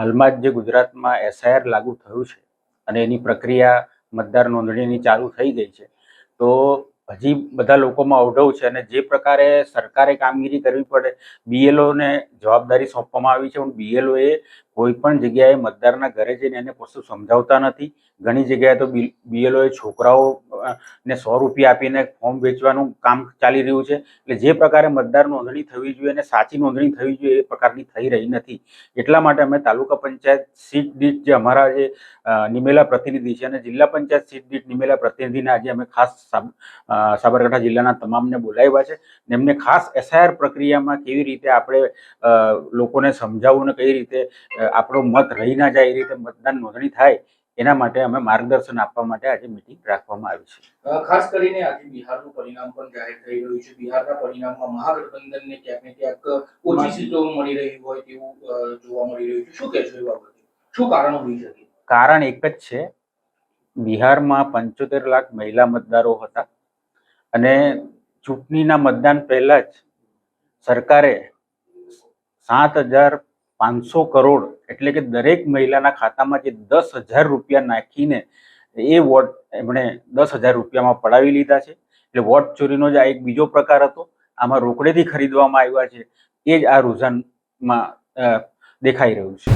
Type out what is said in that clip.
હાલમાં જ જે ગુજરાતમાં એસઆઈઆર લાગુ થયું છે અને એની પ્રક્રિયા મતદાર નોંધણીની ચાલુ થઈ ગઈ છે, તો હજી બધા લોકોમાં અવઢવ છે અને જે પ્રકારે સરકારે કામગીરી કરવી પડે, બીએલઓને જવાબદારી સોંપવામાં આવી છે, પણ બીએલઓએ કોઈ પણ જગ્યાએ મતદારના ઘરે જઈને એને કશું સમજાવતા નથી. ઘણી જગ્યાએ તો બીએલઓએ છોકરાઓ ને 100 રૂપિયા આપીને ફોર્મ વેચવાનું કામ ચાલી રહ્યું છે. એટલે જે પ્રકારે મતદાર નોંધણી થવી જોઈએ અને સાચી નોંધણી થવી જોઈએ એ પ્રકારની થઈ રહી નથી. એટલા માટે અમે તાલુકા પંચાયત સીટ દીઠ જે અમારા જે નિમેલા પ્રતિનિધિ છે અને જિલ્લા પંચાયત સીટ દીઠ નિમેલા પ્રતિનિધિને આજે અમે ખાસ સાબરકાંઠા જિલ્લાના તમામને બોલાવ્યા છે. એમને ખાસ એસઆઈઆર પ્રક્રિયામાં કેવી રીતે આપણે લોકોને સમજાવવું ને કઈ રીતે આપણો મત રહી ના જાય એ રીતે મતદાન નોંધણી થાય એના માટે અમે માર્ગદર્શન આપવા માટે આજે મીટિંગ રાખવામાં આવી છે. ખાસ કરીને આજે બિહારનું પરિણામ પણ જાહેર થઈ રહ્યું છે. બિહારના પરિણામમાં મહાગઠબંધનને ક્યાંક ને ક્યાંક ઓછી સીટો મળી રહી હોય તેવું જોવા મળી રહ્યું છે. શું કહેશો એ બાબતે? શું કારણ હોઈ શકે? કારણ એક જ છે, બિહારમાં 75 લાખ મહિલા મતદારો હતા અને ચૂંટણીના મતદાન પહેલા જ સરકારે 7,500 કરોડ એટલે કે દરેક મહિલાના ખાતામાં જે 10,000 રૂપિયા નાખીને એ વોટ એમણે 10,000 રૂપિયામાં પડાવી લીધા છે. એટલે વોટ ચોરીનો જ આ એક બીજો પ્રકાર હતો. આમાં રોકડેથી ખરીદવામાં આવ્યા છે. એ જ આ રૂઝાનમાં દેખાઈ રહ્યું છે.